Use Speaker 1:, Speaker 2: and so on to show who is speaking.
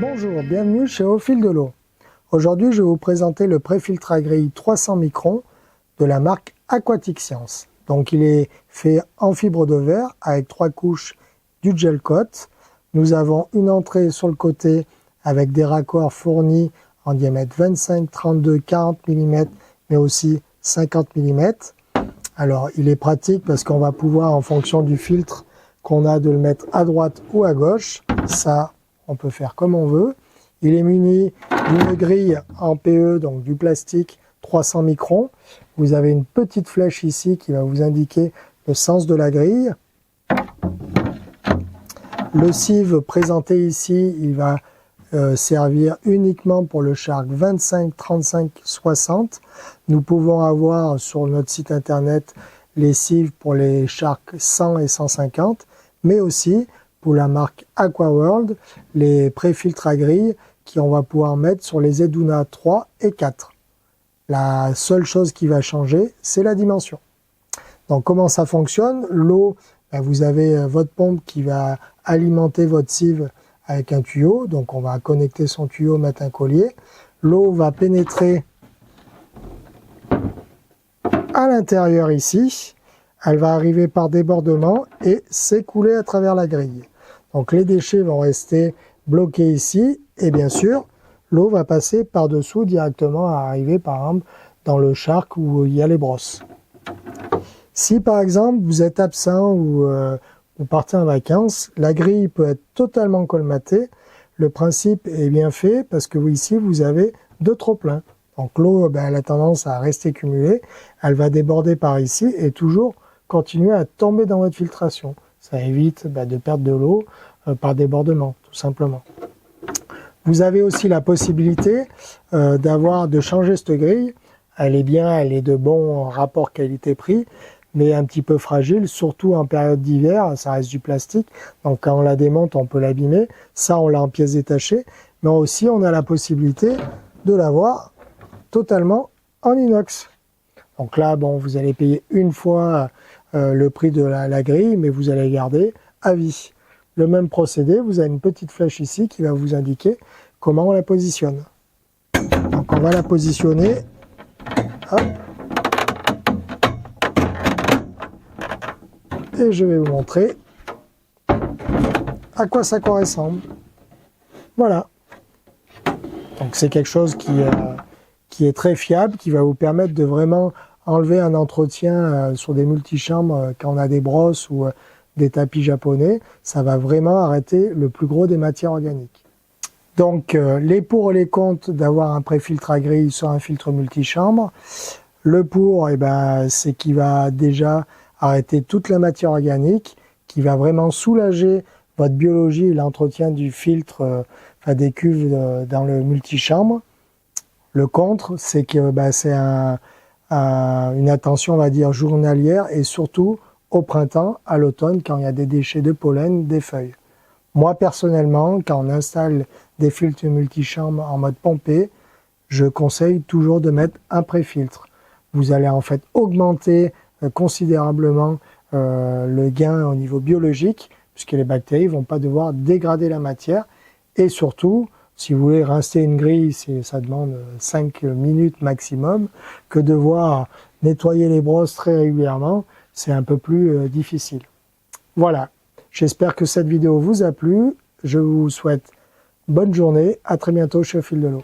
Speaker 1: Bonjour, bienvenue chez Au Fil de l'Eau. Aujourd'hui, je vais vous présenter le préfiltre à grille 300 microns de la marque Aquatic Science. Donc, il est fait en fibre de verre avec 3 couches du gel coat. Nous avons une entrée sur le côté avec des raccords fournis en diamètre 25, 32, 40 mm, mais aussi 50 mm. Alors, il est pratique parce qu'on va pouvoir, en fonction du filtre qu'on a, de le mettre à droite ou à gauche. Ça, on peut faire comme on veut. Il est muni d'une grille en PE, donc du plastique 300 microns. Vous avez une petite flèche ici qui va vous indiquer le sens de la grille. Le sieve présenté ici, il va servir uniquement pour le Shark 25, 35, 60. Nous pouvons avoir sur notre site internet les sieves pour les Shark 100 et 150, mais aussi pour la marque AquaWorld, les préfiltres à grille qu'on va pouvoir mettre sur les Eduna 3 et 4. La seule chose qui va changer, c'est la dimension. Donc comment ça fonctionne? L'eau, vous avez votre pompe qui va alimenter votre sieve avec un tuyau. Donc on va connecter son tuyau, mettre un collier. L'eau va pénétrer à l'intérieur ici. Elle va arriver par débordement et s'écouler à travers la grille. Donc les déchets vont rester bloqués ici et bien sûr l'eau va passer par-dessous directement à arriver par exemple dans le Shark où il y a les brosses. Si par exemple vous êtes absent ou vous partez en vacances, la grille peut être totalement colmatée. Le principe est bien fait parce que ici vous avez 2 trop-pleins. Donc l'eau elle a tendance à rester cumulée, elle va déborder par ici et toujours continuer à tomber dans votre filtration. Ça évite de perdre de l'eau par débordement, tout simplement. Vous avez aussi la possibilité de changer cette grille. Elle est bien, elle est de bon rapport qualité-prix, mais un petit peu fragile, surtout en période d'hiver, ça reste du plastique. Donc quand on la démonte, on peut l'abîmer. Ça, on l'a en pièces détachées. Mais aussi, on a la possibilité de l'avoir totalement en inox. Donc là, bon, vous allez payer une fois le prix de la grille, mais vous allez garder à vie. Le même procédé, vous avez une petite flèche ici qui va vous indiquer comment on la positionne. Donc on va la positionner. Hop. Et je vais vous montrer à quoi ça correspond. Voilà. Donc c'est quelque chose qui est très fiable, qui va vous permettre de vraiment enlever un entretien sur des multichambres quand on a des brosses ou des tapis japonais. Ça va vraiment arrêter le plus gros des matières organiques. Donc les pour et les contre d'avoir un préfiltre à grille sur un filtre multichambre. Le pour, c'est qu'il va déjà arrêter toute la matière organique, qui va vraiment soulager votre biologie et l'entretien du filtre, des cuves dans le multichambre. Le contre, c'est que c'est une attention, on va dire, journalière et surtout au printemps, à l'automne, quand il y a des déchets de pollen, des feuilles. Moi, personnellement, quand on installe des filtres multichambres en mode pompé, je conseille toujours de mettre un préfiltre. Vous allez en fait augmenter considérablement le gain au niveau biologique, puisque les bactéries ne vont pas devoir dégrader la matière. Et surtout, si vous voulez rincer une grille, ça demande 5 minutes maximum, que devoir nettoyer les brosses très régulièrement, c'est un peu plus difficile. Voilà, j'espère que cette vidéo vous a plu. Je vous souhaite bonne journée, à très bientôt chez Au Fil de l'Eau.